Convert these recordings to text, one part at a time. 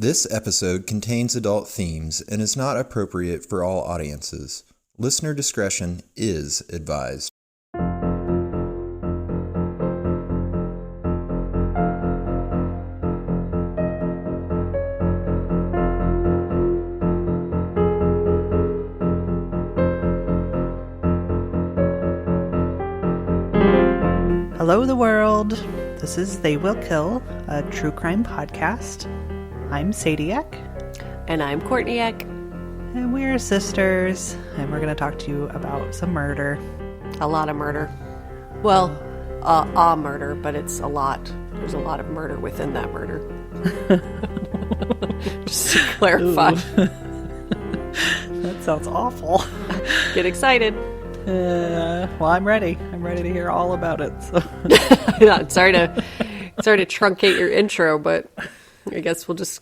This episode contains adult themes and is not appropriate for all audiences. Listener discretion is advised. Hello, the world. This is They Will Kill, a true crime podcast. I'm Sadiak. And I'm Courtney-ek. And we're sisters, and we're going to talk to you about some murder. A lot of murder. Well, a murder, but it's a lot. There's a lot of murder within that murder. Just to clarify. That sounds awful. Get excited. Well, I'm ready. I'm ready to hear all about it. So. Sorry to truncate your intro, but I guess we'll just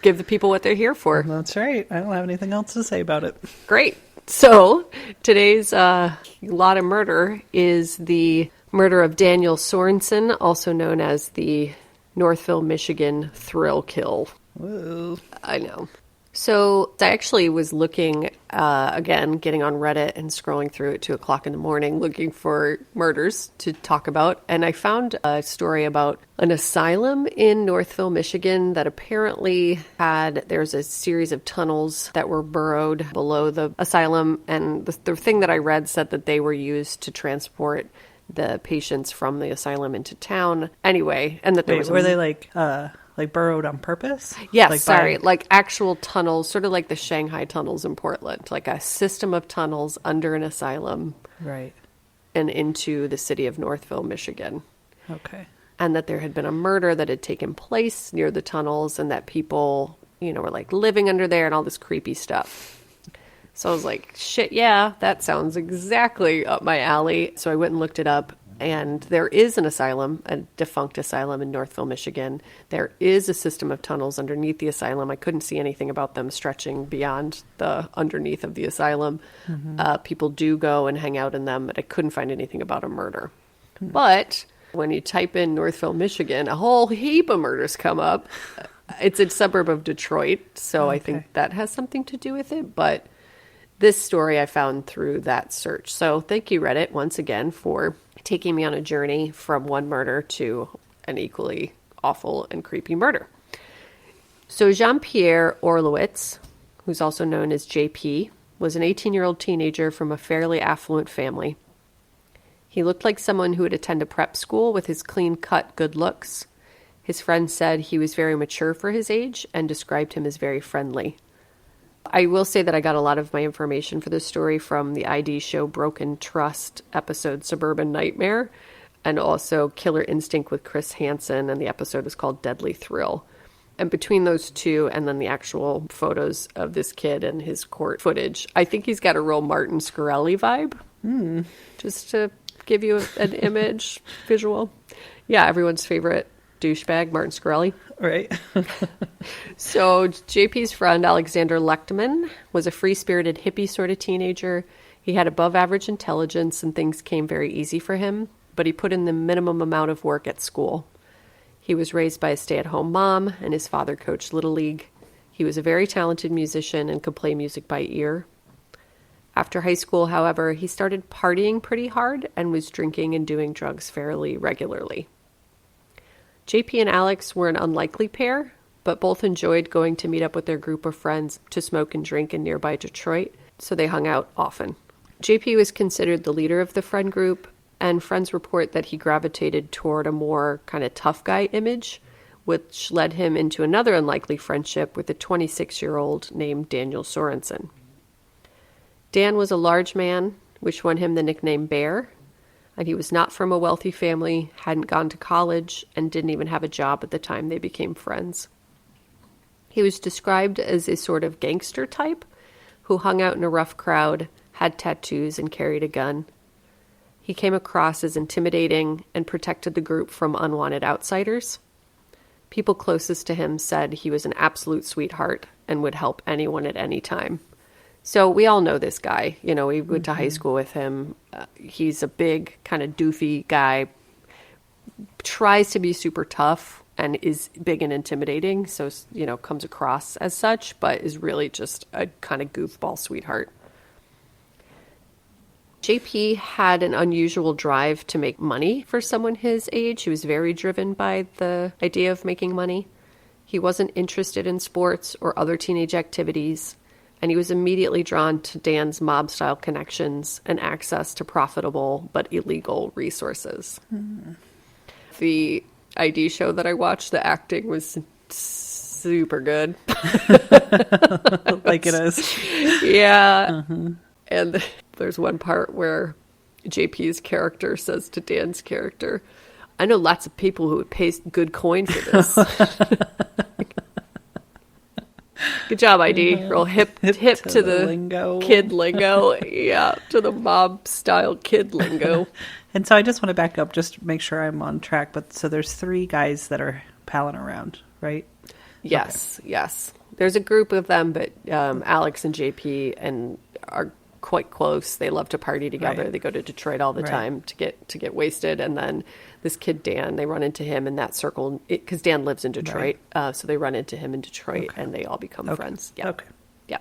give the people what they're here for. That's right. I don't have anything else to say about it. Great. So today's lot of murder is the murder of Daniel Sorensen, also known as the Northville, Michigan thrill kill. Whoa. I know. So I actually was looking, again, getting on Reddit and scrolling through at 2 o'clock in the morning, looking for murders to talk about. And I found a story about an asylum in Northville, Michigan that apparently there's a series of tunnels that were burrowed below the asylum. And the thing that I read said that they were used to transport the patients from the asylum into town. Anyway, and that there was... Were they like burrowed on purpose? Yes, like actual tunnels, sort of like the Shanghai tunnels in Portland, like a system of tunnels under an asylum. Right. And into the city of Northville, Michigan. Okay. And that there had been a murder that had taken place near the tunnels and that people, were like living under there and all this creepy stuff. So I was like, shit, yeah, that sounds exactly up my alley. So I went and looked it up. And there is an asylum, a defunct asylum in Northville, Michigan. There is a system of tunnels underneath the asylum. I couldn't see anything about them stretching beyond the underneath of the asylum. Mm-hmm. People do go and hang out in them, but I couldn't find anything about a murder. Mm-hmm. But when you type in Northville, Michigan, a whole heap of murders come up. It's a suburb of Detroit, so okay. I think that has something to do with it. But this story I found through that search. So thank you, Reddit, once again, for taking me on a journey from one murder to an equally awful and creepy murder. So Jean-Pierre Orlowitz, who's also known as JP, was an 18-year-old teenager from a fairly affluent family. He looked like someone who would attend a prep school with his clean-cut good looks. His friends said he was very mature for his age and described him as very friendly. I will say that I got a lot of my information for this story from the ID show Broken Trust episode Suburban Nightmare, and also Killer Instinct with Chris Hansen, and the episode was called Deadly Thrill. And between those two and then the actual photos of this kid and his court footage, I think he's got a real Martin Scarelli vibe. Just to give you an image, visual. Yeah, everyone's favorite douchebag, Martin Scarelli. Right. So JP's friend, Alexander Lechtman, was a free-spirited hippie sort of teenager. He had above-average intelligence and things came very easy for him, but he put in the minimum amount of work at school. He was raised by a stay-at-home mom, and his father coached Little League. He was a very talented musician and could play music by ear. After high school, however, he started partying pretty hard and was drinking and doing drugs fairly regularly. JP and Alex were an unlikely pair, but both enjoyed going to meet up with their group of friends to smoke and drink in nearby Detroit, so they hung out often. JP was considered the leader of the friend group, and friends report that he gravitated toward a more kind of tough guy image, which led him into another unlikely friendship with a 26-year-old named Daniel Sorensen. Dan was a large man, which won him the nickname Bear, and he was not from a wealthy family, hadn't gone to college, and didn't even have a job at the time they became friends. He was described as a sort of gangster type who hung out in a rough crowd, had tattoos, and carried a gun. He came across as intimidating and protected the group from unwanted outsiders. People closest to him said he was an absolute sweetheart and would help anyone at any time. So we all know this guy. We went to high school with him. He's a big, kind of doofy guy, tries to be super tough and is big and intimidating. So, comes across as such, but is really just a kind of goofball sweetheart. JP had an unusual drive to make money for someone his age. He was very driven by the idea of making money. He wasn't interested in sports or other teenage activities, and he was immediately drawn to Dan's mob-style connections and access to profitable but illegal resources. The ID show that I watched, the acting was super good. Like it is. Yeah. And there's one part where JP's character says to Dan's character, I know lots of people who would pay good coin for this. Good job, ID. Real hip to the lingo. Kid lingo. Yeah, to the mob-style kid lingo. And so I just want to back up, just to make sure I'm on track. But so there's 3 guys that are palling around, right? Yes, yes. There's a group of them, but Alex and JP are quite close. They love to party together. Right. They go to Detroit all the time to get wasted. And then this kid Dan, they run into him in that circle because Dan lives in Detroit. Right. So they run into him in Detroit, and they all become friends. Yeah. Okay. Yeah.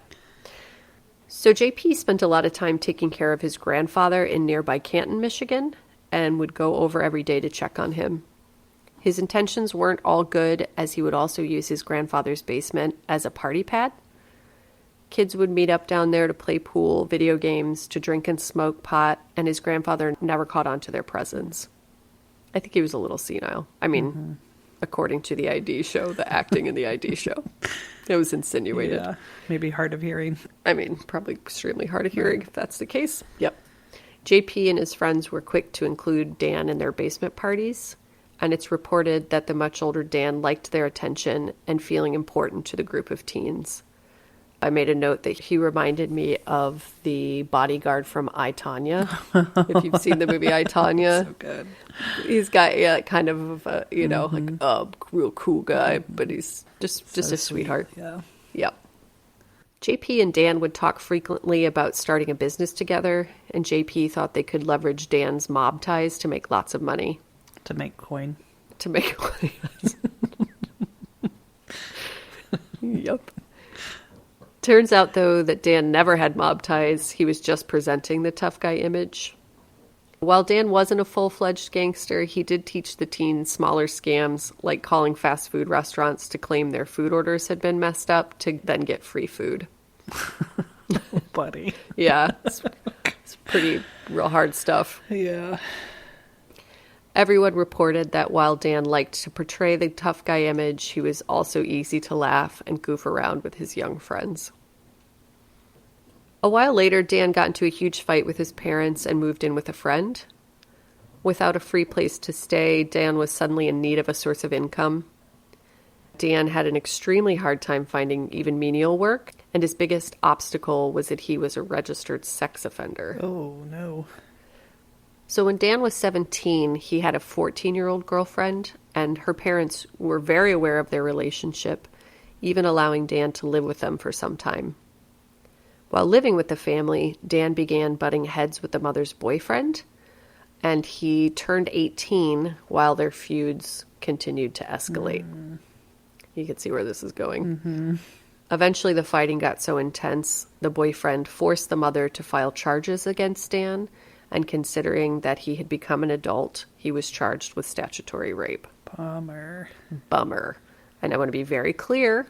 So JP spent a lot of time taking care of his grandfather in nearby Canton, Michigan, and would go over every day to check on him. His intentions weren't all good, as he would also use his grandfather's basement as a party pad. Kids would meet up down there to play pool, video games, to drink and smoke pot, and his grandfather never caught on to their presence. I think he was a little senile. I mean, according to the ID show, the acting in the ID show. It was insinuated. Yeah, maybe hard of hearing. I mean, probably extremely hard of hearing if that's the case. Yep. JP and his friends were quick to include Dan in their basement parties, and it's reported that the much older Dan liked their attention and feeling important to the group of teens. I made a note that he reminded me of the bodyguard from I, Tonya. If you've seen the movie I, Tonya. So good. He's got kind of, like a real cool guy, but he's just a sweetheart. Yeah. Yep. JP and Dan would talk frequently about starting a business together, and JP thought they could leverage Dan's mob ties to make lots of money. To make coin. To make money. Yep. Turns out, though, that Dan never had mob ties. He was just presenting the tough guy image. While Dan wasn't a full-fledged gangster, he did teach the teens smaller scams, like calling fast food restaurants to claim their food orders had been messed up to then get free food. Buddy. Yeah, it's pretty real hard stuff. Yeah. Everyone reported that while Dan liked to portray the tough guy image, he was also easy to laugh and goof around with his young friends. A while later, Dan got into a huge fight with his parents and moved in with a friend. Without a free place to stay, Dan was suddenly in need of a source of income. Dan had an extremely hard time finding even menial work, and his biggest obstacle was that he was a registered sex offender. Oh, no. So when Dan was 17, he had a 14-year-old girlfriend, and her parents were very aware of their relationship, even allowing Dan to live with them for some time. While living with the family, Dan began butting heads with the mother's boyfriend, and he turned 18 while their feuds continued to escalate. You can see where this is going. Eventually, the fighting got so intense, the boyfriend forced the mother to file charges against Dan, and considering that he had become an adult, he was charged with statutory rape. Bummer. And I want to be very clear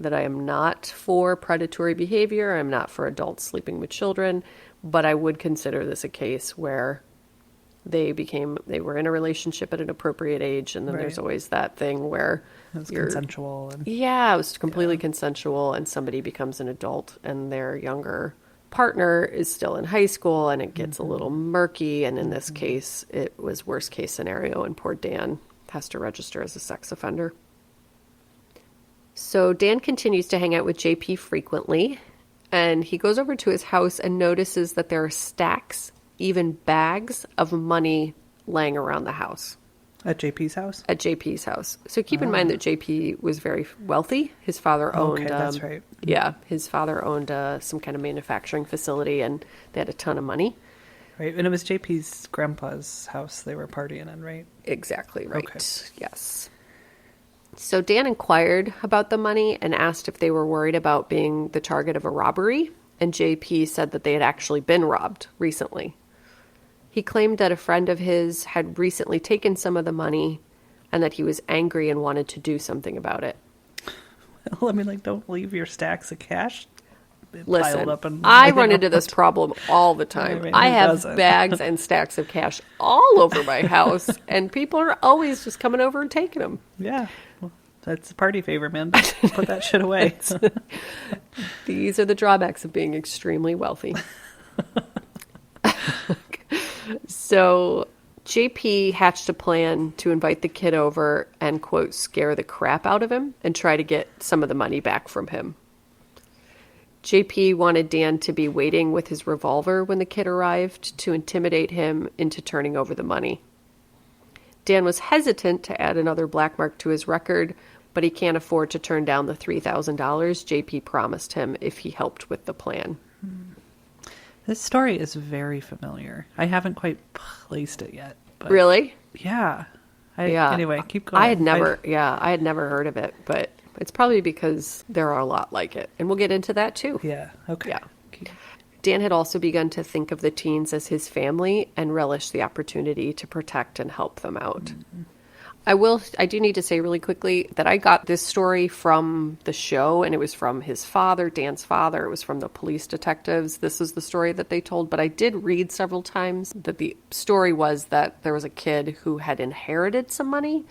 that I am not for predatory behavior. I'm not for adults sleeping with children, but I would consider this a case where they were in a relationship at an appropriate age, and then there's always that thing where it was consensual. Yeah, it was completely consensual, and somebody becomes an adult, and their younger partner is still in high school, and it gets a little murky, and in this case, it was worst case scenario, and poor Dan has to register as a sex offender. So Dan continues to hang out with JP frequently, and he goes over to his house and notices that there are stacks, even bags of money laying around the house. At JP's house? At JP's house. So keep in mind that JP was very wealthy. His father owned... Okay, that's right. Yeah, his father owned some kind of manufacturing facility, and they had a ton of money. Right, and it was JP's grandpa's house they were partying in, right? Exactly right. Okay. Yes. So Dan inquired about the money and asked if they were worried about being the target of a robbery, and JP said that they had actually been robbed recently. He claimed that a friend of his had recently taken some of the money and that he was angry and wanted to do something about it. Well, I mean, like, don't leave your stacks of cash piled Listen, up and I run into this problem all the time. I mean, I who have doesn't? bags and stacks of cash all over my house, and people are always just coming over and taking them. Yeah. Well, that's a party favor, man. Put that shit away. These are the drawbacks of being extremely wealthy. So JP hatched a plan to invite the kid over and, quote, scare the crap out of him and try to get some of the money back from him. JP wanted Dan to be waiting with his revolver when the kid arrived to intimidate him into turning over the money. Dan was hesitant to add another black mark to his record, but he can't afford to turn down the $3,000 JP promised him if he helped with the plan. This story is very familiar. I haven't quite placed it yet. But Really? yeah. Yeah. Anyway, keep going. I had never heard of it, but it's probably because there are a lot like it. And we'll get into that too. Yeah. Okay. Yeah. Dan had also begun to think of the teens as his family and relished the opportunity to protect and help them out. Mm-hmm. I do need to say really quickly that I got this story from the show, and it was from his father, Dan's father. It was from the police detectives. This is the story that they told, but I did read several times that the story was that there was a kid who had inherited some money,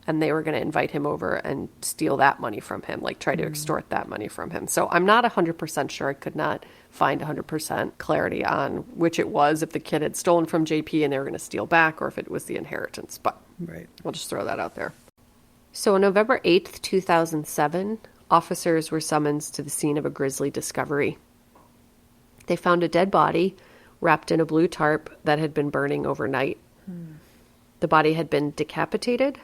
and they were going to invite him over and steal that money from him, like try to extort that money from him. So I'm not 100% sure. I could not find 100% clarity on which it was, if the kid had stolen from JP and they were going to steal back, or if it was the inheritance. But Right. we'll just throw that out there. So on November 8th, 2007, officers were summoned to the scene of a grisly discovery. They found a dead body wrapped in a blue tarp that had been burning overnight. The body had been decapitated,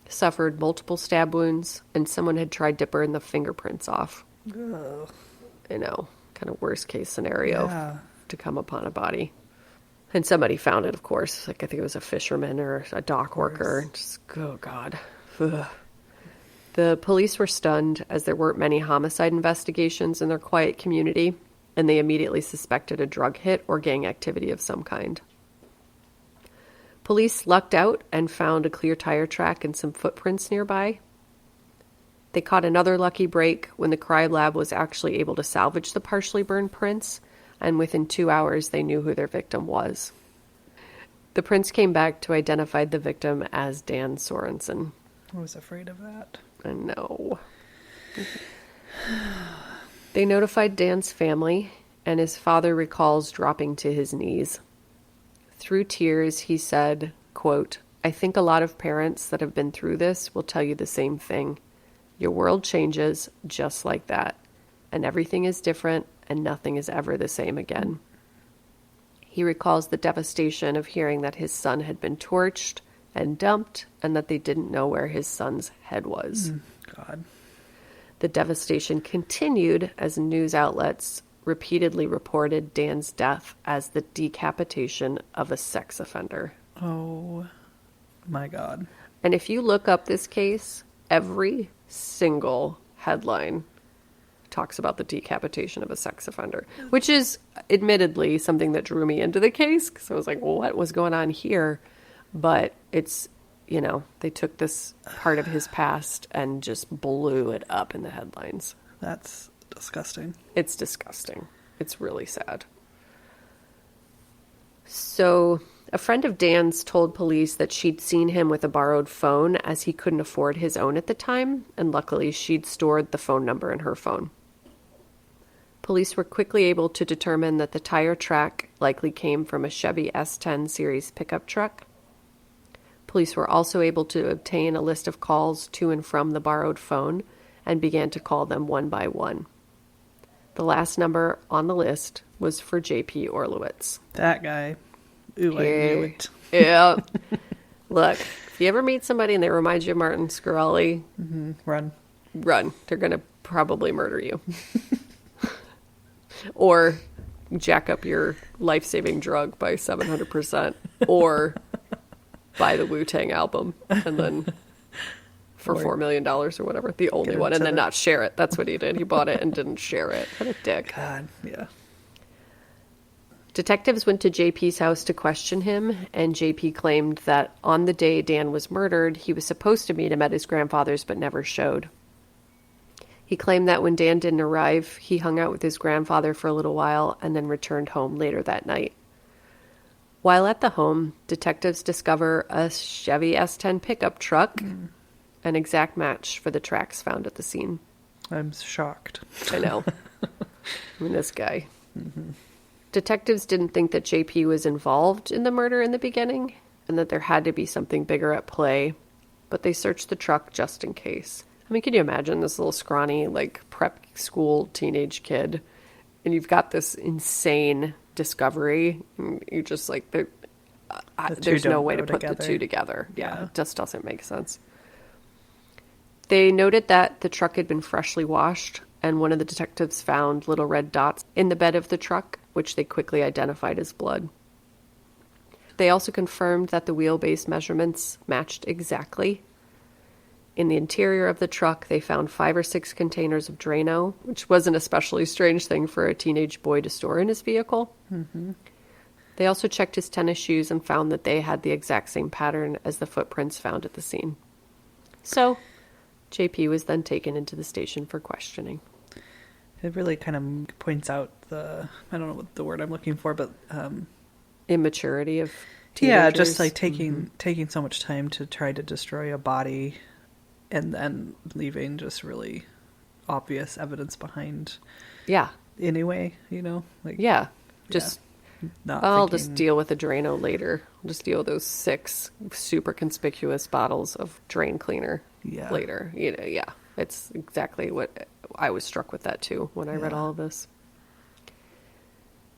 suffered multiple stab wounds, and someone had tried to burn the fingerprints off. Ugh. You know, kind of worst case scenario Yeah. to come upon a body. And somebody found it, of course. Like, I think it was a fisherman or a dock worker. Just, oh, God. Ugh. The police were stunned as there weren't many homicide investigations in their quiet community, and they immediately suspected a drug hit or gang activity of some kind. Police lucked out and found a clear tire track and some footprints nearby. They caught another lucky break when the crime lab was actually able to salvage the partially burned prints, and within 2 hours they knew who their victim was. The prints came back to identify the victim as Dan Sorensen. I was afraid of that. I know. They notified Dan's family, and his father recalls dropping to his knees. Through tears, he said, quote, "I think a lot of parents that have been through this will tell you the same thing. Your world changes just like that, and everything is different, and nothing is ever the same again." He recalls the devastation of hearing that his son had been torched and dumped, and that they didn't know where his son's head was. God. The devastation continued as news outlets repeatedly reported Dan's death as the decapitation of a sex offender. Oh, my God. And if you look up this case, every single headline talks about the decapitation of a sex offender, which is admittedly something that drew me into the case, because I was like, well, what was going on here? But it's, you know, they took this part of his past and just blew it up in the headlines. That's disgusting. It's disgusting. It's really sad. So a friend of Dan's told police that she'd seen him with a borrowed phone as he couldn't afford his own at the time, and luckily she'd stored the phone number in her phone. Police were quickly able to determine that the tire track likely came from a Chevy S10 series pickup truck. Police were also able to obtain a list of calls to and from the borrowed phone and began to call them one by one. The last number on the list was for J.P. Orlowitz. That guy. Ooh, I knew it. Yeah. Look, if you ever meet somebody and they remind you of Martin Scarelli, Run. run. They're going to probably murder you. Or jack up your life-saving drug by 700%. Or buy the Wu-Tang album and then for $4 million or whatever, the only one, and then not share it. That's what he did. He bought it and didn't share it. What a dick. God, yeah. Detectives went to JP's house to question him, and JP claimed that on the day Dan was murdered, he was supposed to meet him at his grandfather's but never showed. He claimed that when Dan didn't arrive, he hung out with his grandfather for a little while and then returned home later that night. While at the home, detectives discover a Chevy S10 pickup truck, an exact match for the tracks found at the scene. I'm shocked. I know. I mean, this guy. Mm-hmm. Detectives didn't think that JP was involved in the murder in the beginning and that there had to be something bigger at play, but they searched the truck just in case. I mean, can you imagine this little scrawny, like, prep school teenage kid, and you've got this insane discovery, and you just, like, there's no way to put the two together. Yeah, it just doesn't make sense. They noted that the truck had been freshly washed, and one of the detectives found little red dots in the bed of the truck, which they quickly identified as blood. They also confirmed that the wheelbase measurements matched exactly. In the interior of the truck, they found 5 or 6 containers of Drano, which was an especially strange thing for a teenage boy to store in his vehicle. Mm-hmm. They also checked his tennis shoes and found that they had the exact same pattern as the footprints found at the scene. So, JP was then taken into the station for questioning. It really kind of points out I don't know what the word I'm looking for, but... immaturity of teenagers. Yeah, just like taking so much time to try to destroy a body and then leaving just really obvious evidence behind. Yeah. Anyway, you know? Like, yeah. Just... Not I'll thinking... just deal with the Drano later. I'll just deal with those 6 super conspicuous bottles of drain cleaner later. You know, yeah. It's exactly what I was struck with that too when I read all of this.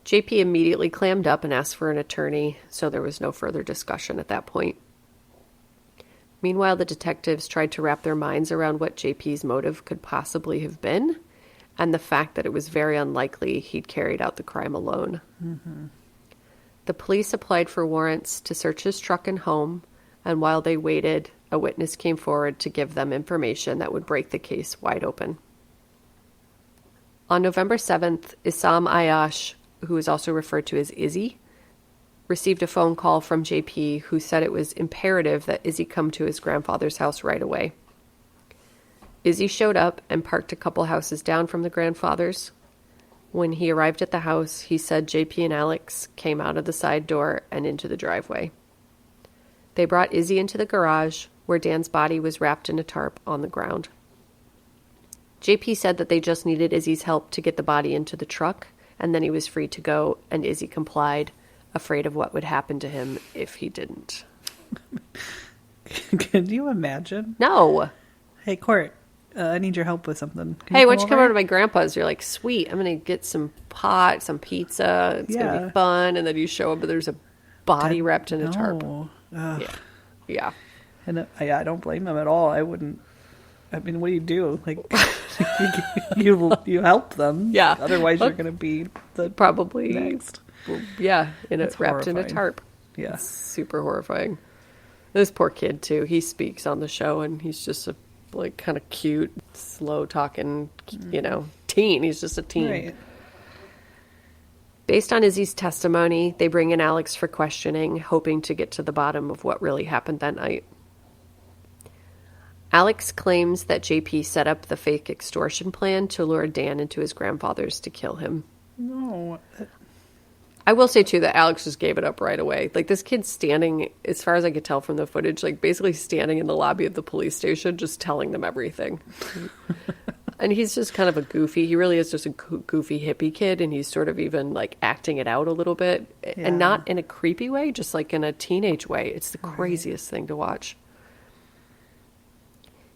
JP immediately clammed up and asked for an attorney, so there was no further discussion at that point. Meanwhile, the detectives tried to wrap their minds around what JP's motive could possibly have been, and the fact that it was very unlikely he'd carried out the crime alone. Mm-hmm. The police applied for warrants to search his truck and home, and while they waited, a witness came forward to give them information that would break the case wide open. On November 7th, Issam Ayash, who is also referred to as Izzy, received a phone call from JP who said it was imperative that Izzy come to his grandfather's house right away. Izzy showed up and parked a couple houses down from the grandfather's. When he arrived at the house, he said JP and Alex came out of the side door and into the driveway. They brought Izzy into the garage, where Dan's body was wrapped in a tarp on the ground. JP said that they just needed Izzy's help to get the body into the truck, and then he was free to go, and Izzy complied, afraid of what would happen to him if he didn't. Can you imagine? No. Hey, Court, I need your help with something. Hey, why don't you come over to my grandpa's? You're like, sweet, I'm going to get some pot, some pizza. It's going to be fun. And then you show up, and there's a body wrapped in a tarp. Yeah. And I don't blame him at all. I wouldn't. I mean, what do? Like, you help them. Yeah. Otherwise, you're going to be probably next. Yeah, wrapped in a tarp. Yeah. It's super horrifying. This poor kid, too. He speaks on the show, and he's just a, like, kind of cute, slow-talking, teen. He's just a teen. Right. Based on Izzy's testimony, they bring in Alex for questioning, hoping to get to the bottom of what really happened that night. Alex claims that JP set up the fake extortion plan to lure Dan into his grandfather's to kill him. No. I will say, too, that Alex just gave it up right away. Like, this kid's standing, as far as I could tell from the footage, like, basically standing in the lobby of the police station, just telling them everything. And he's just kind of a goofy, he really is just a goofy hippie kid, and he's sort of even, like, acting it out a little bit. Yeah. And not in a creepy way, just, like, in a teenage way. It's the craziest thing to watch.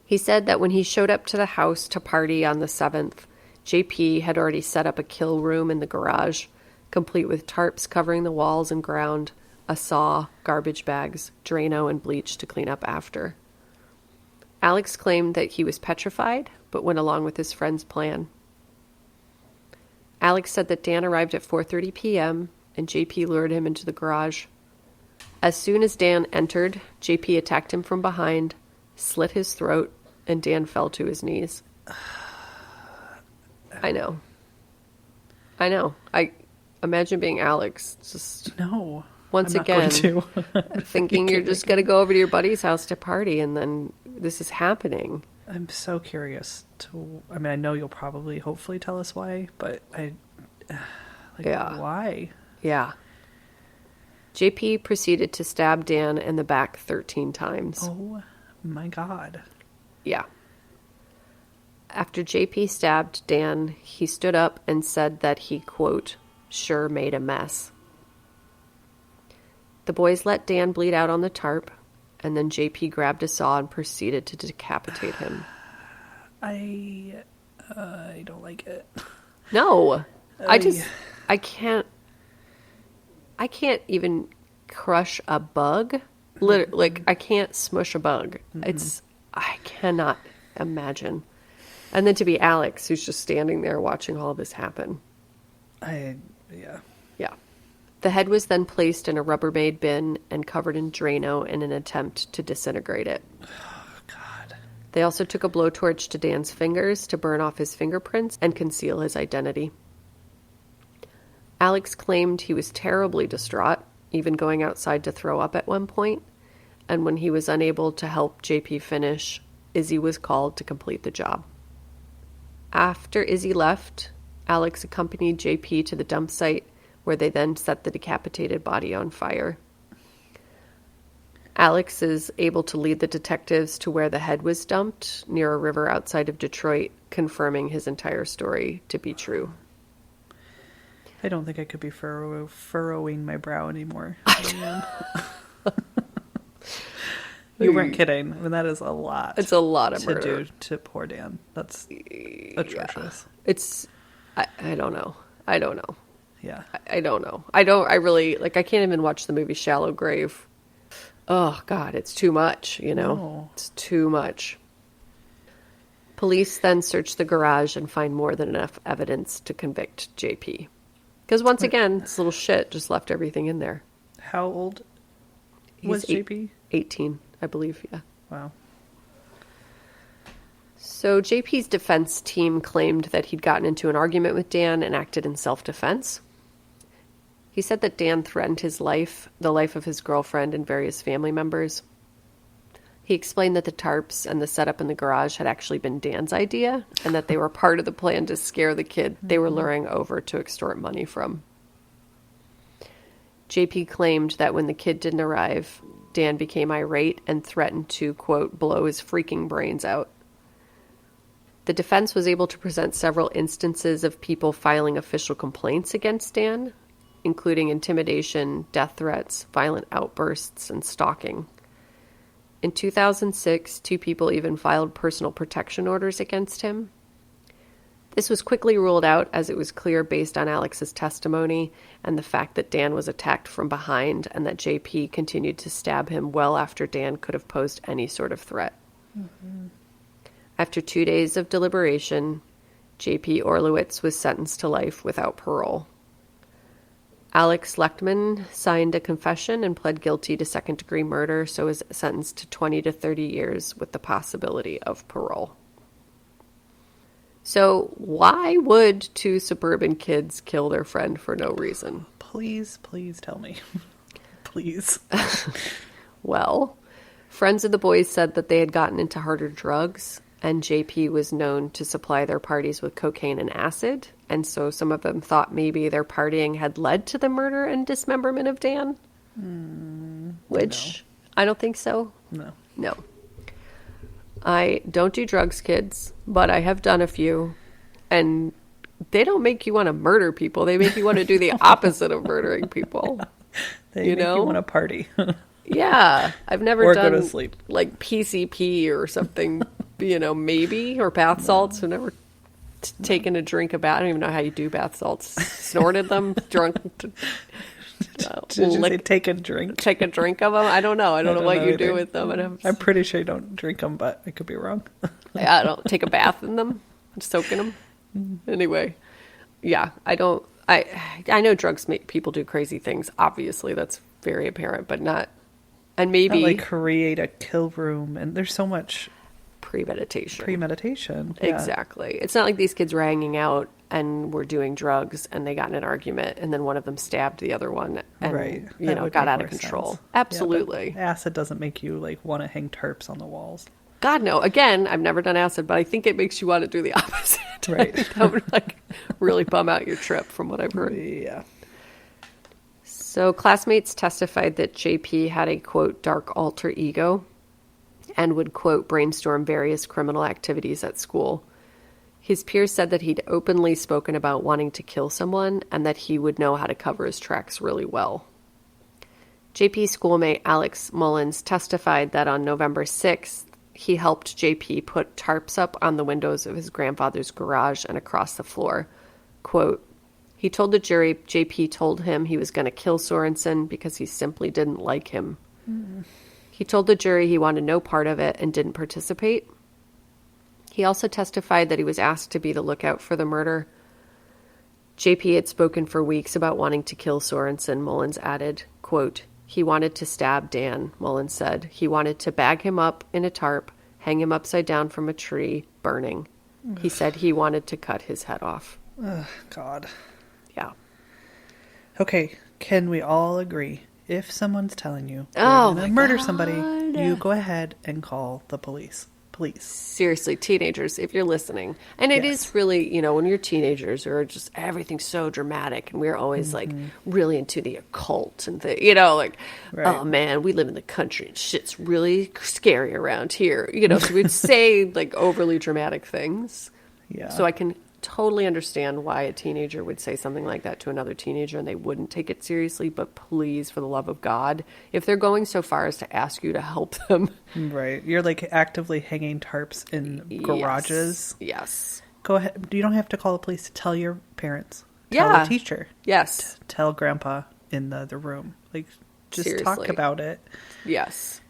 He said that when he showed up to the house to party on the 7th, JP had already set up a kill room in the garage, complete with tarps covering the walls and ground, a saw, garbage bags, Drano, and bleach to clean up after. Alex claimed that he was petrified, but went along with his friend's plan. Alex said that Dan arrived at 4:30 p.m., and JP lured him into the garage. As soon as Dan entered, JP attacked him from behind, slit his throat, and Dan fell to his knees. I know. I imagine being Alex, just No. once I'm not again, going to. thinking you're just going to go over to your buddy's house to party, and then this is happening. I'm so curious to. I mean, I know you'll probably, hopefully, tell us why, but why? Yeah. JP proceeded to stab Dan in the back 13 times. Oh my God. Yeah. After JP stabbed Dan, he stood up and said that he, quote, sure made a mess. The boys let Dan bleed out on the tarp, and then JP grabbed a saw and proceeded to decapitate him. I don't like it. No. I can't even crush a bug. Literally, like, I can't smush a bug. I cannot imagine. And then to be Alex, who's just standing there watching all this happen. Yeah. Yeah. The head was then placed in a Rubbermaid bin and covered in Drano in an attempt to disintegrate it. Oh, God. They also took a blowtorch to Dan's fingers to burn off his fingerprints and conceal his identity. Alex claimed he was terribly distraught, even going outside to throw up at one point, and when he was unable to help JP finish, Izzy was called to complete the job. After Izzy left, Alex accompanied JP to the dump site, where they then set the decapitated body on fire. Alex is able to lead the detectives to where the head was dumped, near a river outside of Detroit, confirming his entire story to be true. I don't think I could be furrowing my brow anymore. You weren't kidding. I mean, that is a lot. It's a lot of murder. To do to poor Dan. That's atrocious. Yeah. It's, I don't know. I don't know. Yeah. I don't know. I really, like, I can't even watch the movie Shallow Grave. Oh, God, it's too much, you know? No. It's too much. Police then search the garage and find more than enough evidence to convict JP. Because once again, this little shit just left everything in there. How old was JP? 18, I believe, yeah. Wow. So JP's defense team claimed that he'd gotten into an argument with Dan and acted in self-defense. He said that Dan threatened his life, the life of his girlfriend, and various family members. He explained that the tarps and the setup in the garage had actually been Dan's idea, and that they were part of the plan to scare the kid they were luring over to extort money from. JP claimed that when the kid didn't arrive, Dan became irate and threatened to, quote, blow his freaking brains out. The defense was able to present several instances of people filing official complaints against Dan, including intimidation, death threats, violent outbursts, and stalking. In 2006, 2 people even filed personal protection orders against him. This was quickly ruled out as it was clear based on Alex's testimony and the fact that Dan was attacked from behind and that JP continued to stab him well after Dan could have posed any sort of threat. Mm-hmm. After 2 days of deliberation, JP Orlowitz was sentenced to life without parole. Alex Lechtman signed a confession and pled guilty to second-degree murder, so was sentenced to 20 to 30 years with the possibility of parole. So why would 2 suburban kids kill their friend for no reason? Please tell me. Please. Well, friends of the boys said that they had gotten into harder drugs, and JP was known to supply their parties with cocaine and acid, and so some of them thought maybe their partying had led to the murder and dismemberment of Dan. Which, no. I don't think so. No. I don't do drugs, kids, but I have done a few, and they don't make you want to murder people. They make you want to do the opposite of murdering people. They make you want to party. Yeah. I've never or done go to sleep. Like PCP or something, maybe, or bath salts. I've never taken a drink of bath. I don't even know how you do bath salts. Snorted them, drunk. Did you say take a drink? Take a drink of them? I don't know. I don't know what you do with them. I'm pretty sure you don't drink them, but I could be wrong. I don't take a bath in them, soak in them. Anyway, yeah, I don't. I know drugs make people do crazy things. Obviously, that's very apparent, but not. And maybe not like create a kill room, and there's so much premeditation. Premeditation. Yeah. Exactly. It's not like these kids were hanging out and were doing drugs and they got in an argument and then one of them stabbed the other one and, Right. you That know, would got make out of more control. sense. Absolutely. Yeah, but acid doesn't make you like want to hang tarps on the walls. God, no. Again, I've never done acid, but I think it makes you want to do the opposite. Right. That would like really bum out your trip from what I've heard. Yeah. So classmates testified that JP had a, quote, dark alter ego and would, quote, brainstorm various criminal activities at school. His peers said that he'd openly spoken about wanting to kill someone and that he would know how to cover his tracks really well. JP schoolmate Alex Mullins testified that on November 6th, he helped JP put tarps up on the windows of his grandfather's garage and across the floor. Quote, he told the jury JP told him he was going to kill Sorensen because he simply didn't like him. He told the jury he wanted no part of it and didn't participate. He also testified that he was asked to be the lookout for the murder. JP had spoken for weeks about wanting to kill Sorensen, Mullins added. Quote, he wanted to stab Dan, Mullins said. He wanted to bag him up in a tarp, hang him upside down from a tree, burning. He said he wanted to cut his head off. Ugh, God. Yeah. Okay, can we all agree? If someone's telling you they're Oh, gonna my murder God. somebody, you go ahead and call the police. Please. Seriously, teenagers, if you're listening. And it Yes. is really, you know, when you're teenagers or just everything's so dramatic and we're always like really into the occult and you know, like, Right. oh man, we live in the country and shit's really scary around here. You know, so we'd say like overly dramatic things. Yeah. So I can totally understand why a teenager would say something like that to another teenager and they wouldn't take it seriously. But please, for the love of God, if they're going so far as to ask you to help them. Right. You're like actively hanging tarps in garages. Yes. Go ahead. You don't have to call the police to tell your parents. Tell Yeah. the teacher. Yes. Tell grandpa in the room. Like, just talk Seriously. about it. Yes.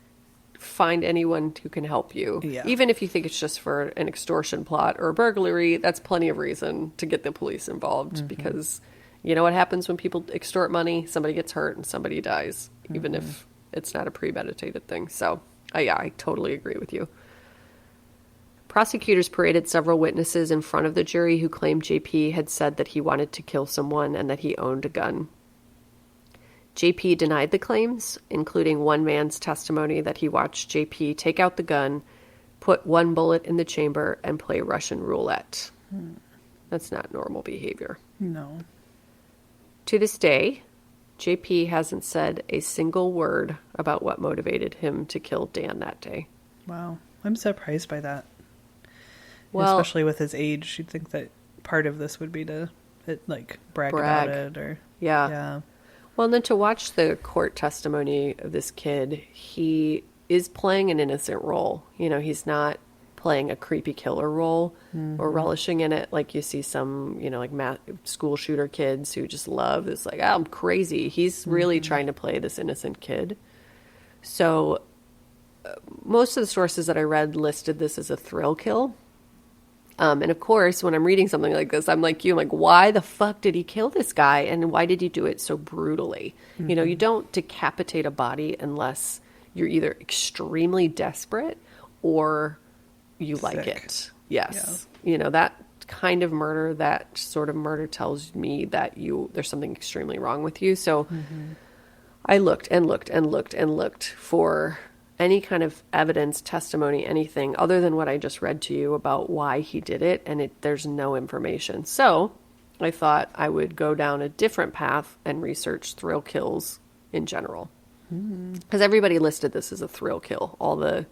Find anyone who can help you. Yeah. Even if you think it's just for an extortion plot or a burglary, that's plenty of reason to get the police involved because you know what happens when people extort money? Somebody gets hurt and somebody dies, even if it's not a premeditated thing. So, yeah, I totally agree with you. Prosecutors paraded several witnesses in front of the jury who claimed JP had said that he wanted to kill someone and that he owned a gun. JP denied the claims, including one man's testimony that he watched JP take out the gun, put one bullet in the chamber, and play Russian roulette. That's not normal behavior. No. To this day, JP hasn't said a single word about what motivated him to kill Dan that day. Wow. I'm surprised by that. Well, Especially with his age. You'd think that part of this would be to, brag about it or... yeah. Yeah. Well, and then to watch the court testimony of this kid, he is playing an innocent role. You know, he's not playing a creepy killer role or relishing in it like you see some, you know, like school shooter kids who just love this, like, oh, I'm crazy. He's really trying to play this innocent kid. So most of the sources that I read listed this as a thrill kill. And of course, when I'm reading something like this, I'm like you. I'm like, why the fuck did he kill this guy? And why did he do it so brutally? You know, you don't decapitate a body unless you're either extremely desperate or you like Sick. it. Yes. You know, that kind of murder, that sort of murder tells me that there's something extremely wrong with you. So I looked and looked and looked and looked for any kind of evidence, testimony, anything other than what I just read to you about why he did it, and there's no information. So I thought I would go down a different path and research thrill kills in general. Because everybody listed this as a thrill kill. All the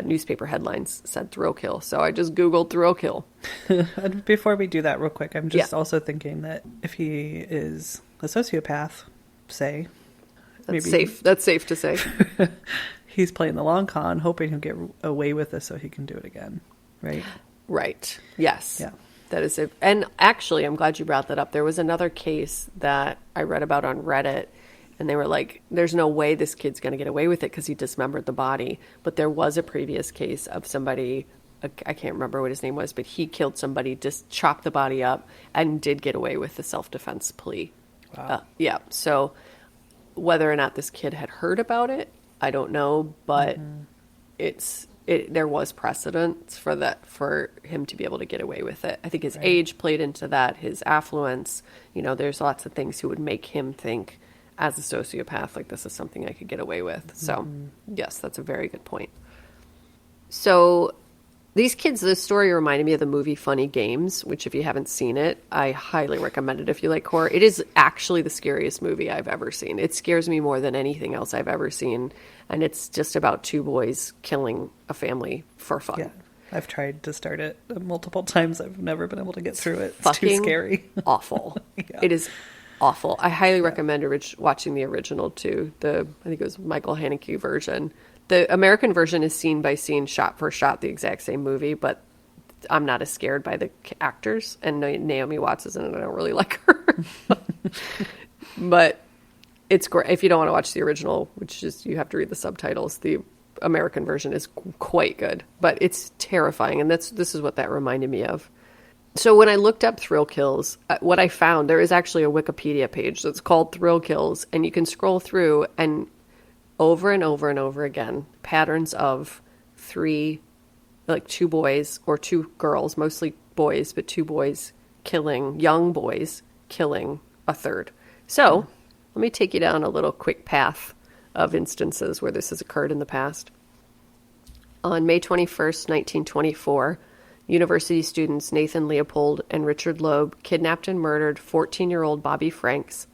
newspaper headlines said thrill kill. So I just Googled thrill kill. And before we do that real quick, I'm just Yeah. also thinking that if he is a sociopath, say... That's safe. That's safe to say. He's playing the long con, hoping he'll get away with this so he can do it again, right? Right. Yes. Yeah. That is it. And actually, I'm glad you brought that up. There was another case that I read about on Reddit, and they were like, there's no way this kid's going to get away with it because he dismembered the body. But there was a previous case of somebody, I can't remember what his name was, but he killed somebody, just chopped the body up, and did get away with the self-defense plea. Wow. Yeah. So whether or not this kid had heard about it, I don't know, but it's there was precedence for that, for him to be able to get away with it. I think his age played into that, his affluence. There's lots of things who would make him think, as a sociopath, like, this is something I could get away with. So, yes, that's a very good point. So, these kids, this story reminded me of the movie Funny Games, which, if you haven't seen it, I highly recommend it if you like horror. It is actually the scariest movie I've ever seen. It scares me more than anything else I've ever seen. And it's just about two boys killing a family for fun. Yeah. I've tried to start it multiple times. I've never been able to get through it. It's too scary. Awful. Yeah. It is awful. I highly recommend watching the original too. I think it was Michael Haneke version. The American version is scene by scene, shot for shot, the exact same movie, but I'm not as scared by the actors. And Naomi Watts is in it. I don't really like her. But it's great. If you don't want to watch the original, which is, you have to read the subtitles, the American version is quite good, but it's terrifying. And this is what that reminded me of. So when I looked up thrill kills, what I found, there is actually a Wikipedia page that's called Thrill Kills, and you can scroll through, and over and over and over again, patterns of two boys or two girls, mostly boys, but two boys young boys killing a third. So let me take you down a little quick path of instances where this has occurred in the past. On May 21st, 1924, university students Nathan Leopold and Richard Loeb kidnapped and murdered 14-year-old Bobby Franks.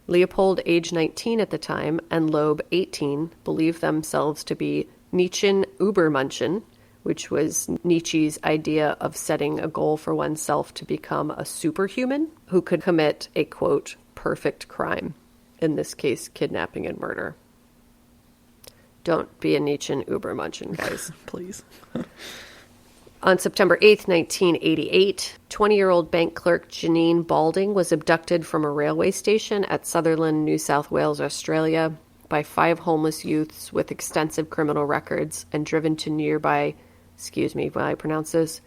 Leopold, age 19 at the time, and Loeb, 18, believed themselves to be Nietzschean Übermenschen, which was Nietzsche's idea of setting a goal for oneself to become a superhuman who could commit a, quote, perfect crime, in this case, kidnapping and murder. Don't be a Nietzschean Übermenschen, guys. Please. On September 8th, 1988, 20-year-old bank clerk Janine Balding was abducted from a railway station at Sutherland, New South Wales, Australia, by 5 homeless youths with extensive criminal records and driven to nearby, excuse me while I pronounce this,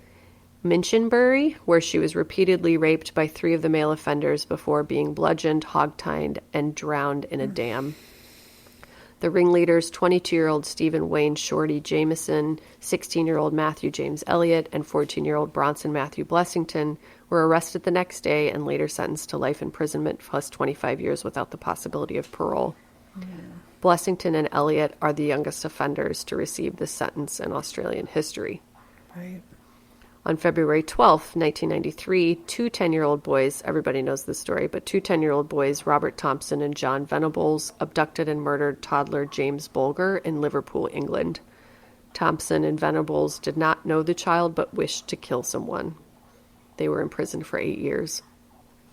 Minchinbury, where she was repeatedly raped by 3 of the male offenders before being bludgeoned, hog-tied, and drowned in a dam. The ringleaders, 22-year-old Stephen Wayne Shorty Jameson, 16-year-old Matthew James Elliott, and 14-year-old Bronson Matthew Blessington, were arrested the next day and later sentenced to life imprisonment plus 25 years without the possibility of parole. Yeah. Blessington and Elliott are the youngest offenders to receive this sentence in Australian history. Right. On February 12th, 1993, 2 10-year-old boys, everybody knows this story, but 2 10-year-old boys, Robert Thompson and John Venables, abducted and murdered toddler James Bulger in Liverpool, England. Thompson and Venables did not know the child but wished to kill someone. They were imprisoned for 8 years.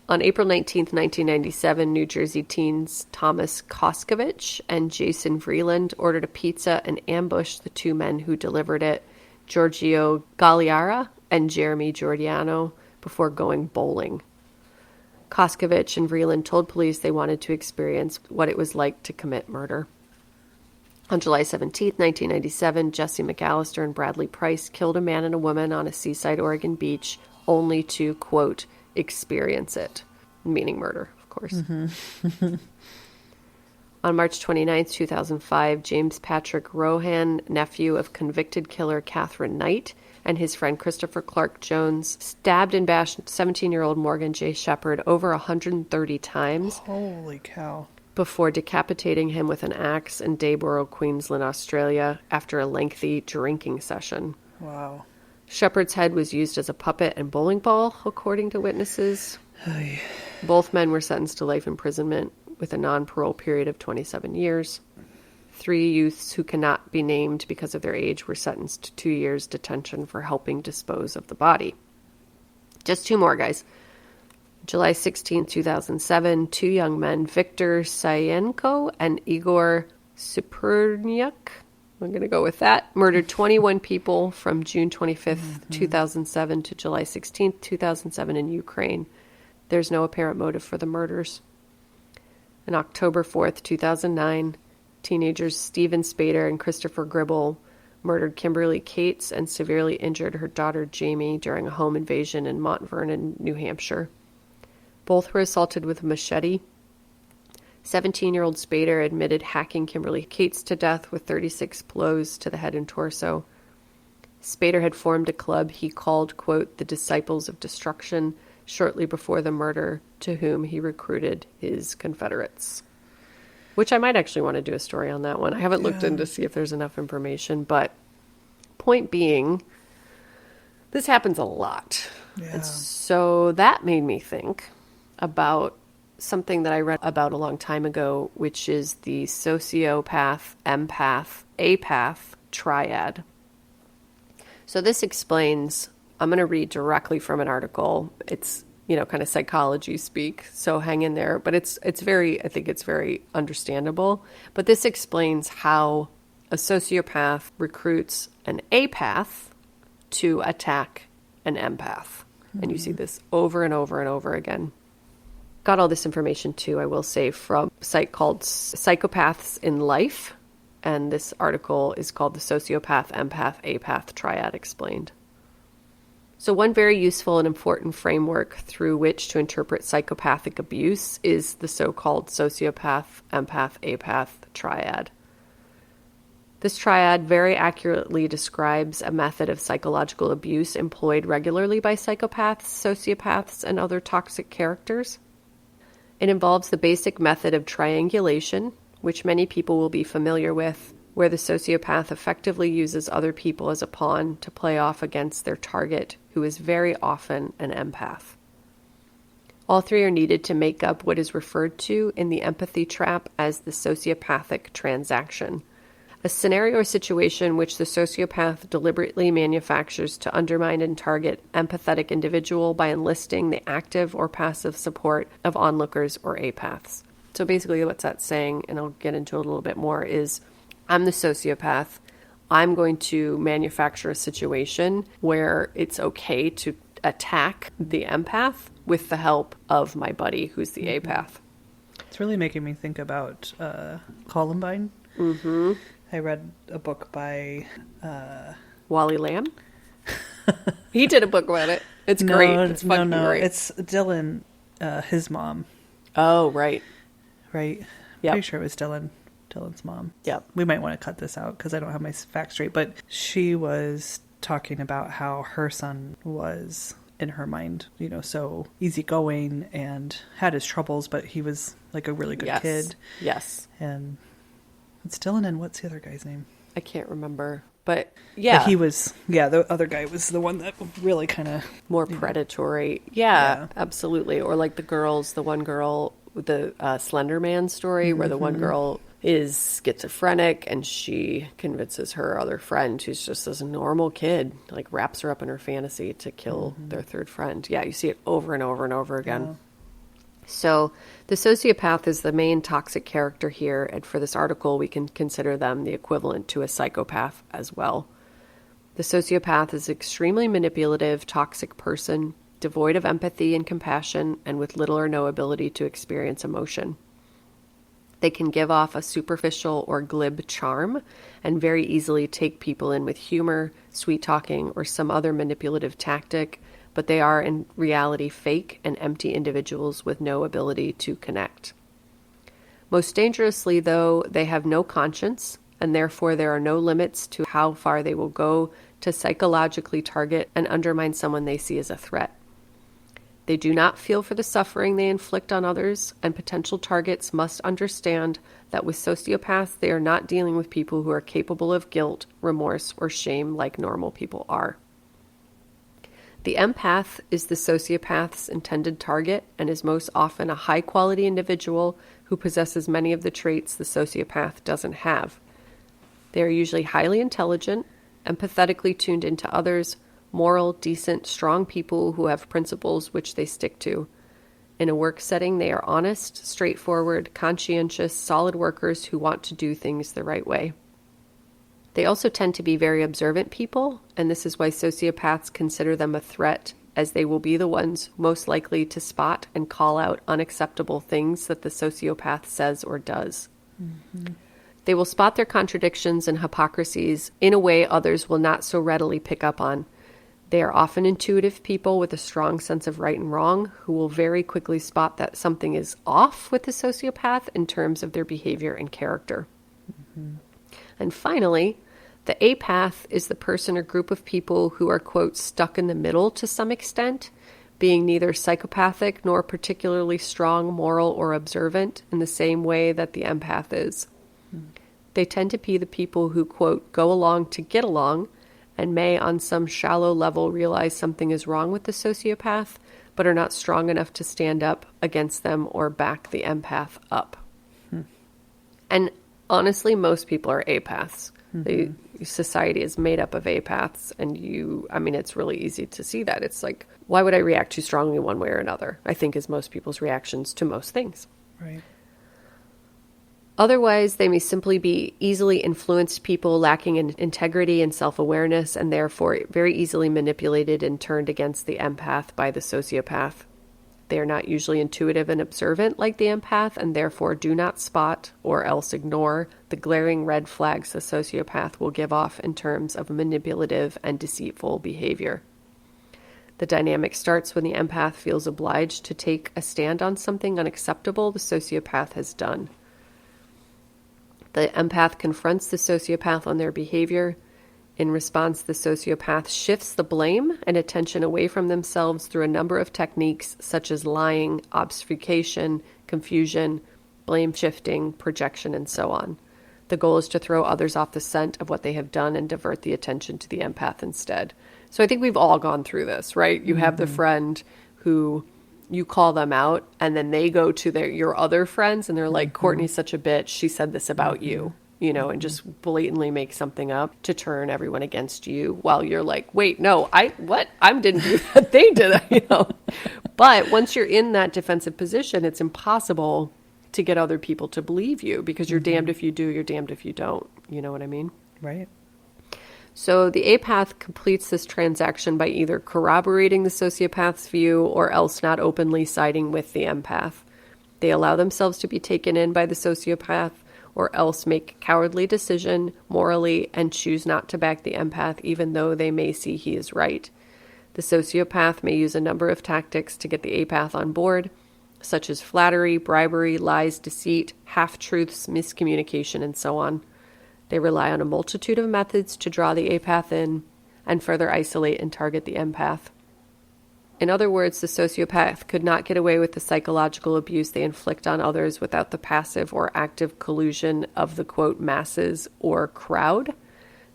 On April 19th, 1997, New Jersey teens Thomas Koskovich and Jason Vreeland ordered a pizza and ambushed the 2 men who delivered it, Giorgio Galliara and Jeremy Giordano, before going bowling. Koskovich and Vreeland told police they wanted to experience what it was like to commit murder. On July 17, 1997, Jesse McAllister and Bradley Price killed a man and a woman on a seaside Oregon beach only to, quote, experience it, meaning murder, of course. Mm-hmm. On March 29, 2005, James Patrick Rohan, nephew of convicted killer Catherine Knight, and his friend Christopher Clark Jones stabbed and bashed 17-year-old Morgan J. Shepard over 130 times. Holy cow. Before decapitating him with an axe in Dayboro, Queensland, Australia, after a lengthy drinking session. Wow. Shepard's head was used as a puppet and bowling ball, according to witnesses. Hey. Both men were sentenced to life imprisonment with a non-parole period of 27 years. 3 youths who cannot be named because of their age were sentenced to 2 years detention for helping dispose of the body. Just 2 more, guys. July 16, 2007, 2 young men, Viktor Sayenko and Igor Supernyuk, I'm going to go with that, murdered 21 people from June 25th, 2007 to July 16th, 2007 in Ukraine. There's no apparent motive for the murders. On October 4th, 2009, teenagers Stephen Spader and Christopher Gribble murdered Kimberly Cates and severely injured her daughter Jamie during a home invasion in Mount Vernon, New Hampshire. Both were assaulted with a machete. 17-year-old Spader admitted hacking Kimberly Cates to death with 36 blows to the head and torso, Spader had formed a club he called, quote, the Disciples of Destruction, shortly before the murder, to whom he recruited his Confederates. Which I might actually want to do a story on that one. I haven't looked in to see if there's enough information, but point being, this happens a lot. Yeah. And so that made me think about something that I read about a long time ago, which is the Sociopath-Empath Triad. So this explains, I'm going to read directly from an article. It's, kind of psychology speak, so hang in there. But it's very, I think it's very understandable. But this explains how a sociopath recruits an apath to attack an empath. And you see this over and over and over again. Got all this information too, I will say, from a site called Psychopaths in Life. And this article is called the Sociopath-Empath Triad Explained. So one very useful and important framework through which to interpret psychopathic abuse is the so-called Sociopath-Empath Triad. This triad very accurately describes a method of psychological abuse employed regularly by psychopaths, sociopaths, and other toxic characters. It involves the basic method of triangulation, which many people will be familiar with, where the sociopath effectively uses other people as a pawn to play off against their target, who is very often an empath. All three are needed to make up what is referred to in the empathy trap as the sociopathic transaction, a scenario or situation which the sociopath deliberately manufactures to undermine and target empathetic individual by enlisting the active or passive support of onlookers or apaths. So basically what that's saying, and I'll get into it a little bit more, is I'm the sociopath. I'm going to manufacture a situation where it's okay to attack the empath with the help of my buddy who's the apath. It's really making me think about Columbine. Mm-hmm. I read a book by... Wally Lamb? He did a book about it. It's great. It's fucking great. It's Dylan, his mom. Oh, right. Right? Yep. Pretty sure it was Dylan's mom. Yep. We might want to cut this out because I don't have my facts straight. But she was talking about how her son was, in her mind, so easygoing and had his troubles, but he was like a really good kid. Yes. And it's Dylan, and what's the other guy's name? I can't remember. But yeah. But he was, the other guy was the one that really kind of... More predatory. Yeah, absolutely. Or like the one girl, the Slender Man story, where the one girl is schizophrenic and she convinces her other friend, who's just this normal kid, like wraps her up in her fantasy to kill their third friend. Yeah, you see it over and over and over again. Yeah. So the sociopath is the main toxic character here, and for this article, we can consider them the equivalent to a psychopath as well. The sociopath is an extremely manipulative, toxic person, devoid of empathy and compassion, and with little or no ability to experience emotion. They can give off a superficial or glib charm and very easily take people in with humor, sweet-talking, or some other manipulative tactic, but they are in reality fake and empty individuals with no ability to connect. Most dangerously, though, they have no conscience, and therefore there are no limits to how far they will go to psychologically target and undermine someone they see as a threat. They do not feel for the suffering they inflict on others, and potential targets must understand that with sociopaths, they are not dealing with people who are capable of guilt, remorse, or shame like normal people are. The empath is the sociopath's intended target and is most often a high-quality individual who possesses many of the traits the sociopath doesn't have. They are usually highly intelligent, empathetically tuned into others, moral, decent, strong people who have principles which they stick to. In a work setting, they are honest, straightforward, conscientious, solid workers who want to do things the right way. They also tend to be very observant people, and this is why sociopaths consider them a threat, as they will be the ones most likely to spot and call out unacceptable things that the sociopath says or does. Mm-hmm. They will spot their contradictions and hypocrisies in a way others will not so readily pick up on. They are often intuitive people with a strong sense of right and wrong who will very quickly spot that something is off with the sociopath in terms of their behavior and character. Mm-hmm. And finally, The apath is the person or group of people who are, quote, stuck in the middle to some extent, being neither psychopathic nor particularly strong, moral, or observant in the same way that the empath is. They tend to be the people who, quote, go along to get along, and may on some shallow level realize something is wrong with the sociopath, but are not strong enough to stand up against them or back the empath up. And honestly, most people are apaths. Society is made up of apaths, and it's really easy to see that. It's like, why would I react too strongly one way or another? I think is most people's reactions to most things. Right. Otherwise, they may simply be easily influenced people lacking in integrity and self-awareness, and therefore very easily manipulated and turned against the empath by the sociopath. They are not usually intuitive and observant like the empath, and therefore do not spot or else ignore the glaring red flags the sociopath will give off in terms of manipulative and deceitful behavior. The dynamic starts when the empath feels obliged to take a stand on something unacceptable the sociopath has done. The empath confronts the sociopath on their behavior. In response, the sociopath shifts the blame and attention away from themselves through a number of techniques such as lying, obfuscation, confusion, blame shifting, projection, and so on. The goal is to throw others off the scent of what they have done and divert the attention to the empath instead. So I think we've all gone through this, right? You have the friend who you call them out, and then they go to your other friends, and they're like, Courtney's such a bitch. She said this about you, and just blatantly make something up to turn everyone against you while you're like, wait, no, I didn't do that. They did it, But once you're in that defensive position, it's impossible to get other people to believe you because you're damned if you do, you're damned if you don't. You know what I mean? Right. So the apath completes this transaction by either corroborating the sociopath's view or else not openly siding with the empath. They allow themselves to be taken in by the sociopath or else make a cowardly decision morally and choose not to back the empath even though they may see he is right. The sociopath may use a number of tactics to get the apath on board, such as flattery, bribery, lies, deceit, half-truths, miscommunication, and so on. They rely on a multitude of methods to draw the apath in and further isolate and target the empath. In other words, the sociopath could not get away with the psychological abuse they inflict on others without the passive or active collusion of the, quote, masses or crowd.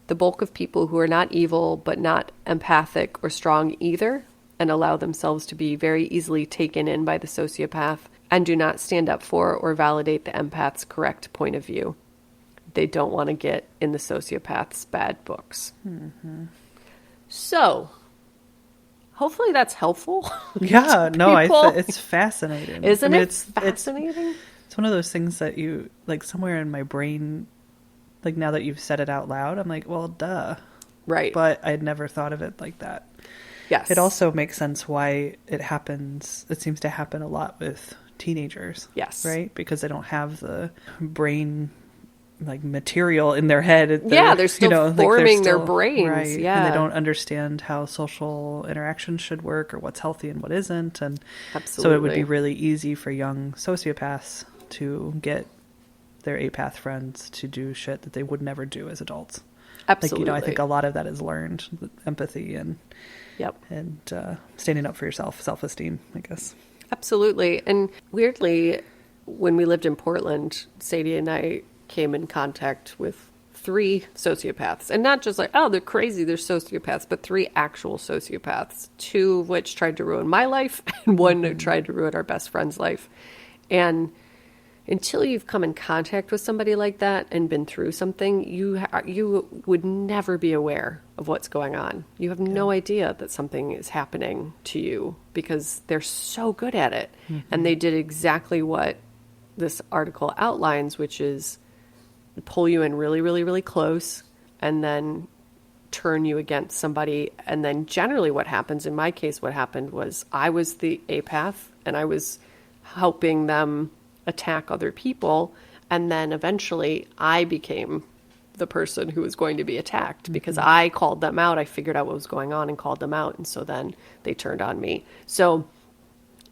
The bulk of people who are not evil but not empathic or strong either and allow themselves to be very easily taken in by the sociopath and do not stand up for or validate the empath's correct point of view. They don't want to get in the sociopath's bad books. So, hopefully that's helpful. Yeah, no, it's fascinating. Isn't it fascinating? It's one of those things that you, like, somewhere in my brain, like, now that you've said it out loud, I'm like, well, duh. Right. But I'd never thought of it like that. Yes. It also makes sense why it happens. It seems to happen a lot with teenagers. Yes. Right? Because they don't have the brain like material in their head. They're still forming their brains. Right, yeah. And they don't understand how social interactions should work or what's healthy and what isn't. And Absolutely. so it would be really easy for young sociopaths to get their apath friends to do shit that they would never do as adults. Absolutely. Like, I think a lot of that is learned, empathy and standing up for yourself, self-esteem, I guess. Absolutely. And weirdly, when we lived in Portland, Sadie and I came in contact with 3 sociopaths. And not just like, oh, they're crazy, they're sociopaths, but 3 actual sociopaths, 2 of which tried to ruin my life and 1 who tried to ruin our best friend's life. And until you've come in contact with somebody like that and been through something, you would never be aware of what's going on. You have no idea that something is happening to you because they're so good at it. And they did exactly what this article outlines, which is pull you in really, really, really close and then turn you against somebody. And then generally what happens, in my case, what happened was I was the apath and I was helping them attack other people. And then eventually I became the person who was going to be attacked because I called them out. I figured out what was going on and called them out. And so then they turned on me. So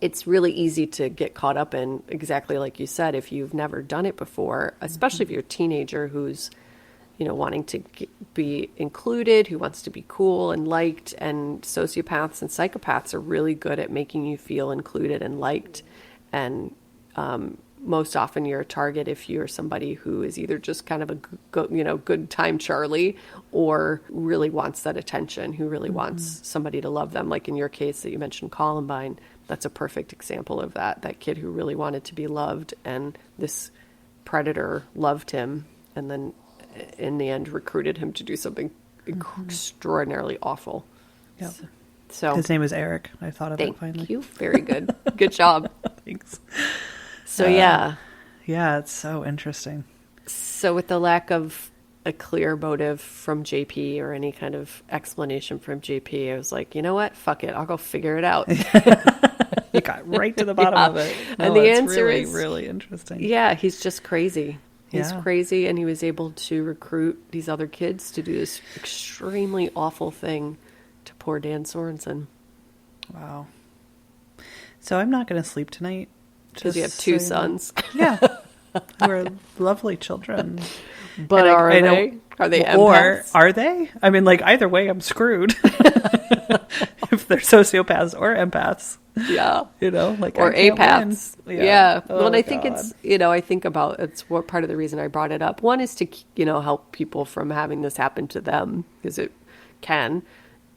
it's really easy to get caught up in, exactly like you said, if you've never done it before, especially if you're a teenager who's, wanting to be included, who wants to be cool and liked. And sociopaths and psychopaths are really good at making you feel included and liked. And most often you're a target if you're somebody who is either just kind of a good time Charlie, or really wants that attention, who really wants somebody to love them. Like in your case that you mentioned, Columbine, that's a perfect example of that kid who really wanted to be loved, and this predator loved him, and then in the end recruited him to do something extraordinarily awful. Yep. So his name is Eric. I thought of it finally. Thank you. Very good. Good job. Thanks. So yeah, it's so interesting. So with the lack of a clear motive from JP or any kind of explanation from JP, I was like, you know what? Fuck it. I'll go figure it out. You got right to the bottom of it. No, and the answer really, is really interesting. Yeah, he's just crazy. He's Yeah. crazy, and he was able to recruit these other kids to do this extremely awful thing to poor Dan Sorensen. Wow. So I'm not going to sleep tonight. Because you have two sons. Yeah. Who are lovely children. But are they? Are they Or empaths? are they? I mean, like, either way, I'm screwed. If they're sociopaths or empaths. Yeah. Like, Or I can't apaths. win. Yeah. Oh, Well, and I think God. it's, I think about, it's what part of the reason I brought it up. One is to, help people from having this happen to them, because it can,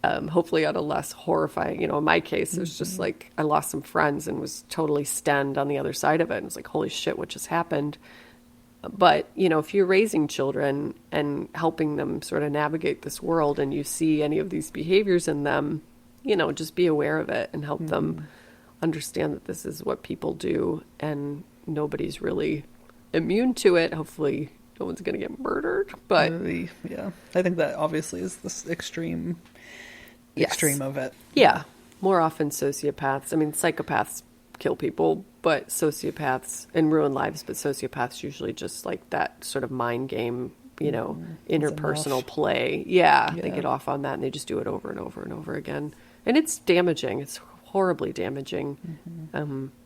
hopefully on a less horrifying, in my case, it was just like, I lost some friends and was totally stunned on the other side of it. And it was like, holy shit, what just happened? But, if you're raising children and helping them sort of navigate this world, and you see any of these behaviors in them, just be aware of it and help them understand that this is what people do, and nobody's really immune to it. Hopefully no one's going to get murdered, but Yeah. I think that obviously is this extreme of it. yeah, more often sociopaths. I mean, psychopaths kill people, but sociopaths and ruin lives, but sociopaths usually just like that sort of mind game, interpersonal play. Yeah, they get off on that, and they just do it over and over and over again. And it's damaging. It's horribly damaging,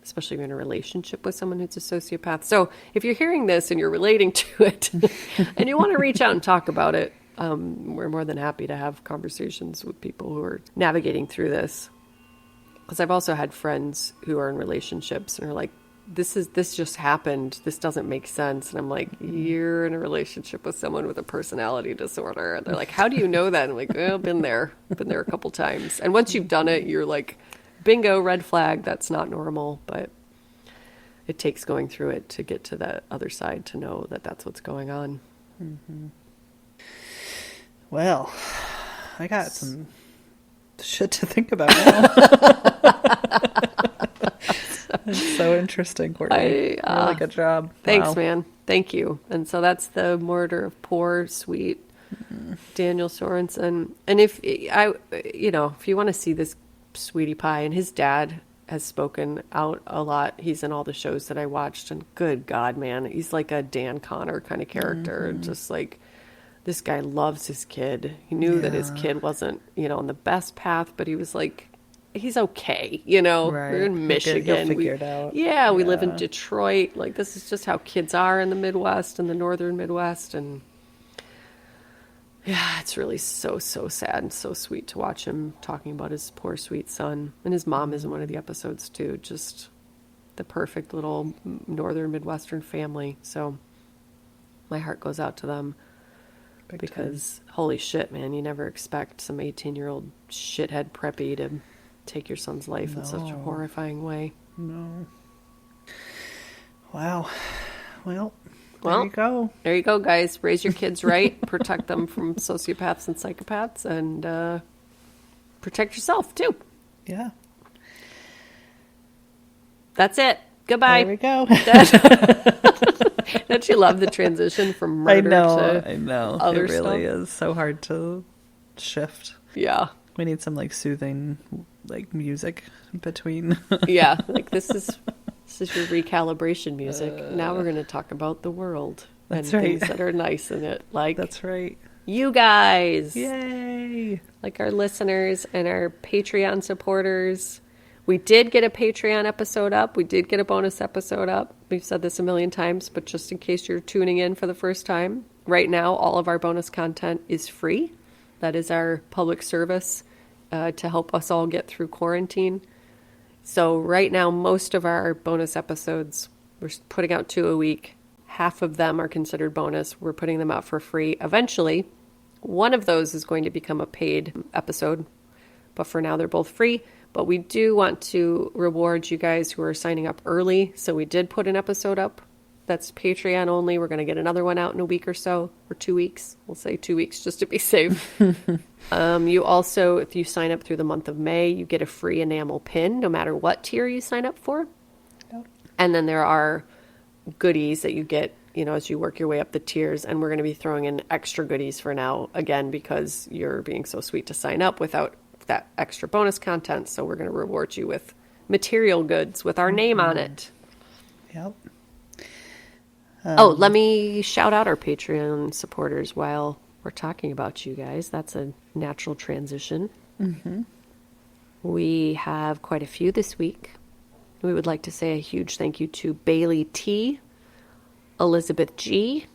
especially if you're in a relationship with someone who's a sociopath. So if you're hearing this and you're relating to it and you want to reach out and talk about it, we're more than happy to have conversations with people who are navigating through this. Because I've also had friends who are in relationships and are like, this just happened. This doesn't make sense. And I'm like, you're in a relationship with someone with a personality disorder. And they're like, how do you know that? And I'm like, well, been there a couple times. And once you've done it, you're like, bingo, red flag. That's not normal. But it takes going through it to get to that other side to know that that's what's going on. Mm-hmm. Well, I got some shit to think about now. It's so interesting, Courtney. Really good job. Thanks, Wow. man. Thank you. And so that's the murder of poor, sweet Daniel Sorensen. And if you want to see this sweetie pie, and his dad has spoken out a lot. He's in all the shows that I watched, and good God, man, he's like a Dan Connor kind of character. Just like, this guy loves his kid. He knew that his kid wasn't, on the best path, but he was like, he's okay, Right. We're in Michigan. He'll figure it out. Yeah, we live in Detroit. Like, this is just how kids are in the Midwest and the northern Midwest. And yeah, it's really so, so sad and so sweet to watch him talking about his poor, sweet son. And his mom is in one of the episodes too. Just the perfect little northern Midwestern family. So my heart goes out to them. Big Because holy shit, man, you never expect some 18-year-old shithead preppy to take your son's life in such a horrifying way. No. Wow. Well, there you go. There you go, guys. Raise your kids right. Protect them from sociopaths and psychopaths, and protect yourself, too. Yeah. That's it. Goodbye. There we go. Don't you love the transition from murder to I know. other It really stuff? is so hard to shift. Yeah. We need some soothing music between. Yeah. Like this is your recalibration music. Now we're going to talk about the world and That's right. things that are nice in it. Like That's right. you guys. Yay. Like our listeners and our Patreon supporters. We did get a Patreon episode up. We did get a bonus episode up. We've said this a million times, but just in case you're tuning in for the first time right now, all of our bonus content is free. That is our public service to help us all get through quarantine. So right now, most of our bonus episodes, we're putting out 2 a week. Half of them are considered bonus. We're putting them out for free. Eventually, one of those is going to become a paid episode, but for now they're both free. But we do want to reward you guys who are signing up early. So we did put an episode up that's Patreon only. We're going to get another one out in a week or so, or 2 weeks. We'll say 2 weeks just to be safe. You also, if you sign up through the month of May, you get a free enamel pin no matter what tier you sign up for. Yep. And then there are goodies that you get, as you work your way up the tiers. And we're going to be throwing in extra goodies for now, again, because you're being so sweet to sign up without that extra bonus content. So we're going to reward you with material goods with our name on it. Yep. Let me shout out our Patreon supporters while we're talking about you guys. That's a natural transition. Mm-hmm. We have quite a few this week. We would like to say a huge thank you to Bailey T, Elizabeth G,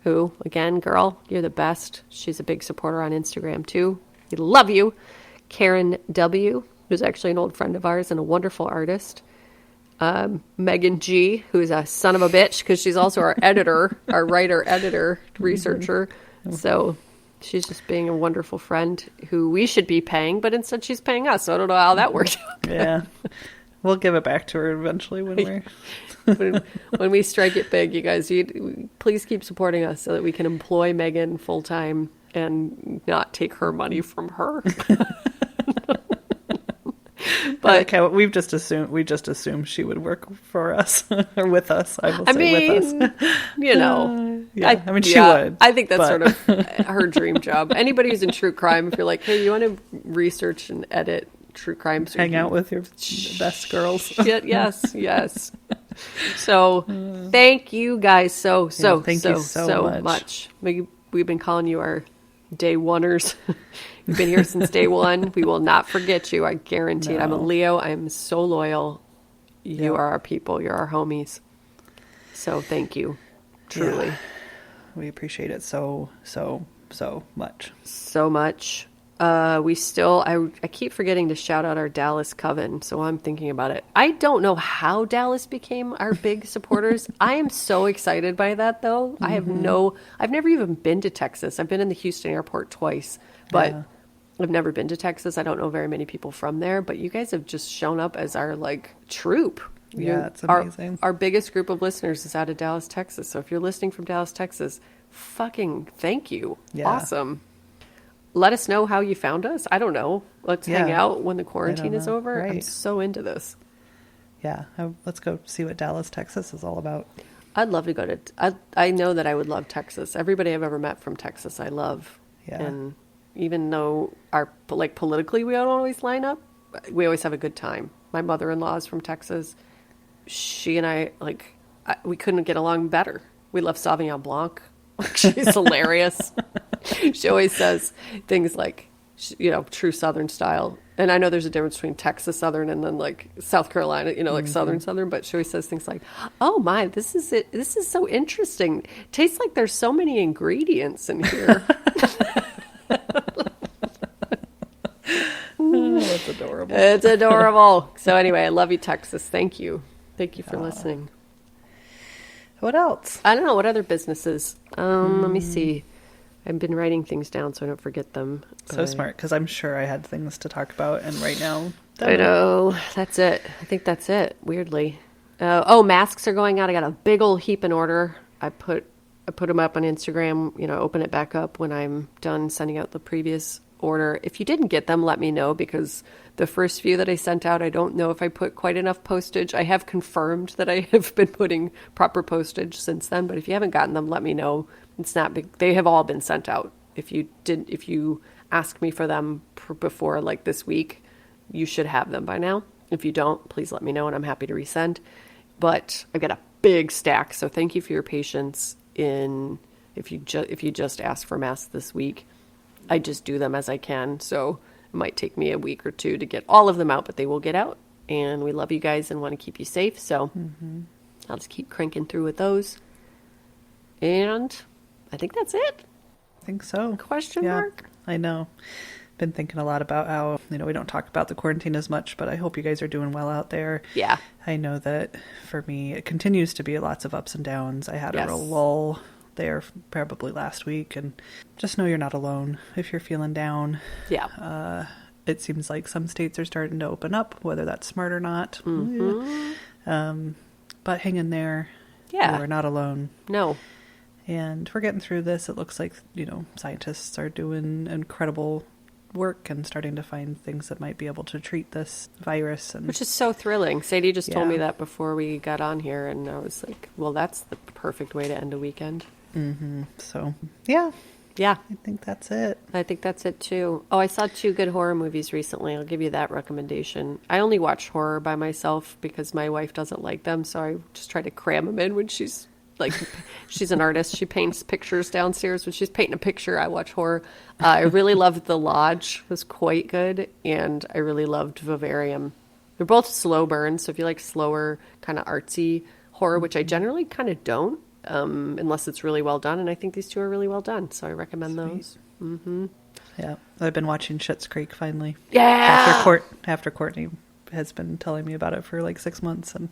who, again, girl, you're the best. She's a big supporter on Instagram, too. We love you. Karen W, who's actually an old friend of ours and a wonderful artist. Megan G, who's a son of a bitch because she's also our editor, our writer, editor, researcher. So she's just being a wonderful friend who we should be paying, but instead she's paying us. So I don't know how that worked out. Yeah. We'll give it back to her eventually when when we strike it big, you guys. Please keep supporting us so that we can employ Megan full time and not take her money from her. But okay, we just assumed she would work for us or with us. I will say with us. Yeah. She would. I think that's sort of her dream job. Anybody who's in true crime, if you're like, hey, you want to research and edit true crime, hang out with your best girls. Shit, yes. So thank you guys so much. We've been calling you our day oneers. You've been here since day one. We will not forget you. I guarantee it. I'm a Leo. I am so loyal. You are our people. You're our homies. So thank you. Truly. Yeah. We appreciate it so much. So much. I keep forgetting to shout out our Dallas coven, so I'm thinking about it. I don't know how Dallas became our big supporters. I am so excited by that, though. Mm-hmm. I've never even been to Texas. I've been in the Houston airport twice, but I've never been to Texas. I don't know very many people from there, but you guys have just shown up as our, troop. Yeah, it's amazing. Our biggest group of listeners is out of Dallas, Texas. So if you're listening from Dallas, Texas, fucking thank you. Yeah. Awesome. Let us know how you found us. I don't know. Let's hang out when the quarantine is over. Right. I'm so into this. Yeah. Let's go see what Dallas, Texas is all about. I'd love to go to... I know that I would love Texas. Everybody I've ever met from Texas, I love. Yeah. And even though politically we don't always line up, we always have a good time. My mother-in-law is from Texas. She and I, we couldn't get along better. We love Sauvignon Blanc. She's hilarious. She always says things like, true Southern style. And I know there's a difference between Texas Southern and then South Carolina, mm-hmm. Southern. But she always says things like, oh my, this is it. This is so interesting. Tastes like there's so many ingredients in here. That's adorable. It's adorable. So anyway, I love you, Texas. Thank you. Thank you for listening. What else? I don't know. What other businesses? Let me see. I've been writing things down so I don't forget them. So smart, because I'm sure I had things to talk about, and right now... I know. That's it. I think that's it, weirdly. Masks are going out. I got a big old heap in order. I put them up on Instagram, open it back up when I'm done sending out the previous order. If you didn't get them, let me know, because the first few that I sent out, I don't know if I put quite enough postage. I have confirmed that I have been putting proper postage since then, but if you haven't gotten them, let me know. It's not big. They have all been sent out. If you ask me for them before this week, you should have them by now. If you don't, please let me know and I'm happy to resend. But I've got a big stack, so thank you for your patience if you just ask for masks this week. I just do them as I can, so it might take me a week or two to get all of them out, but they will get out. And we love you guys and want to keep you safe, so I'll just keep cranking through with those. And I think that's it. I think so. Question Yeah, mark? I know. Been thinking a lot about how, we don't talk about the quarantine as much, but I hope you guys are doing well out there. Yeah. I know that for me, it continues to be lots of ups and downs. I had a Yes. real lull there probably last week, and just know you're not alone if you're feeling down. Yeah. It seems like some states are starting to open up, whether that's smart or not. But hang in there. Yeah. You are not alone. No. And we're getting through this. It looks like, scientists are doing incredible work and starting to find things that might be able to treat this virus. And Which is so thrilling. Sadie just told Yeah. me that before we got on here, and I was like, well, that's the perfect way to end a weekend. so, yeah, Yeah. I think that's it. I think that's it too. Oh, I saw 2 good horror movies recently. I'll give you that recommendation. I only watch horror by myself because my wife doesn't like them, so I just try to cram them in when she's she's an artist. She paints pictures downstairs. When she's painting a picture, I watch horror. I really loved The Lodge. It was quite good, and I really loved Vivarium. They're both slow burns, so if you like slower, kind of artsy horror, which I generally kind of don't, unless it's really well done, and I think these 2 are really well done, so I recommend those. Yeah, I've been watching Schitt's Creek finally. Yeah! After Courtney has been telling me about it for like 6 months, and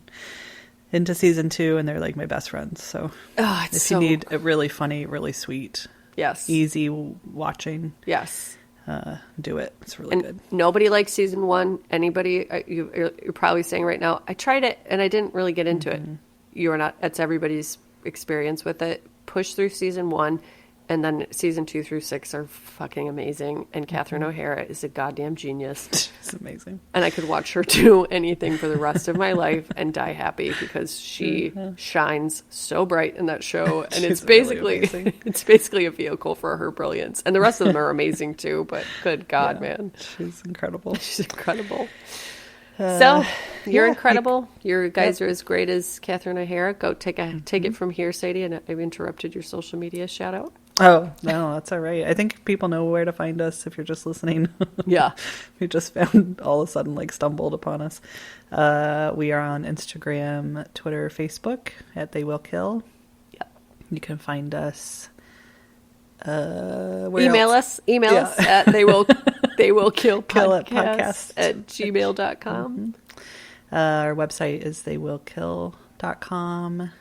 into season 2, and they're like my best friends. So if you need a really funny, really sweet, yes, easy watching, yes, do it. It's really good. Nobody likes season 1. Anybody, you're probably saying right now, I tried it and I didn't really get into it. You are not. That's everybody's experience with it. Push through season 1, and then season 2 through 6 are fucking amazing. And Catherine O'Hara is a goddamn genius. It's amazing. And I could watch her do anything for the rest of my life and die happy because she shines so bright in that show. And it's basically really it's basically a vehicle for her brilliance. And the rest of them are amazing too, but good God, man. She's incredible. She's incredible. So you're incredible. You guys are as great as Catherine O'Hara. Go take it from here, Sadie. And I've interrupted your social media shout out. Oh, no, that's all right. I think people know where to find us if you're just listening. Yeah. We just found all of a sudden, stumbled upon us. We are on Instagram, Twitter, Facebook at They Will Kill. Yep. You can find us. Email us at they will kill podcast at gmail.com. Our website is theywillkill.com.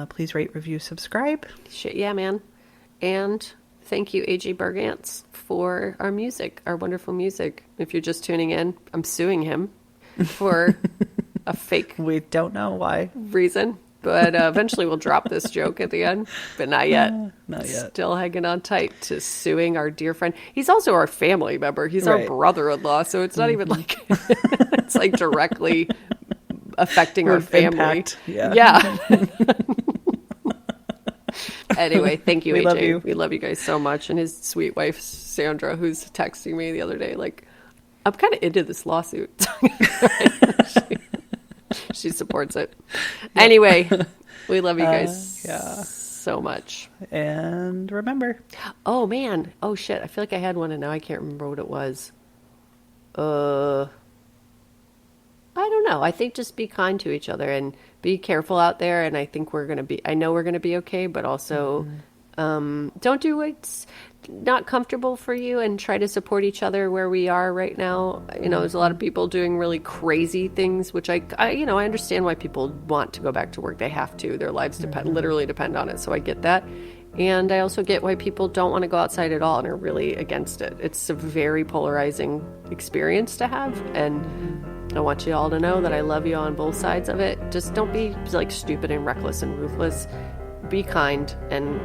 Please rate, review, subscribe. Shit, yeah, man. And thank you, A.J. Bergantz, for our music, our wonderful music. If you're just tuning in, I'm suing him for a fake We don't know why. reason. But eventually we'll drop this joke at the end. But not yet. Not yet. Still hanging on tight to suing our dear friend. He's also our family member. He's our Right. brother-in-law. So it's not even like it's like directly affecting our family. Impact. Yeah. Yeah. Anyway, thank you, We AJ. love you. We love you guys so much. And his sweet wife, Sandra, who's texting me the other day, I'm kind of into this lawsuit. She supports it. Anyway, we love you guys so much. And remember. Oh, man. Oh, shit. I feel like I had one and now I can't remember what it was. I don't know. I think just be kind to each other and be careful out there. And I think I know we're going to be okay, but also don't do what's not comfortable for you and try to support each other where we are right now. There's a lot of people doing really crazy things, which I understand why people want to go back to work. They have to. Their lives literally depend on it. So I get that. And I also get why people don't want to go outside at all and are really against it. It's a very polarizing experience to have. And I want you all to know that I love you on both sides of it. Just don't be stupid and reckless and ruthless. Be kind and,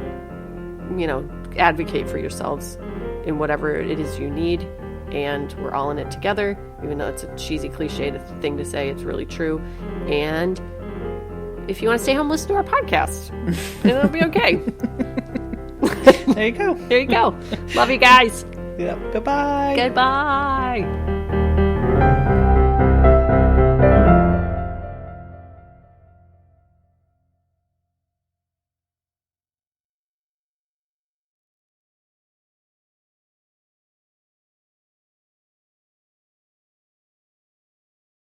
advocate for yourselves in whatever it is you need. And we're all in it together. Even though it's a cheesy cliche thing to say, it's really true. And if you want to stay home, listen to our podcast. And it'll be okay. There you go. There you go. Love you guys. Yep. Goodbye. Goodbye.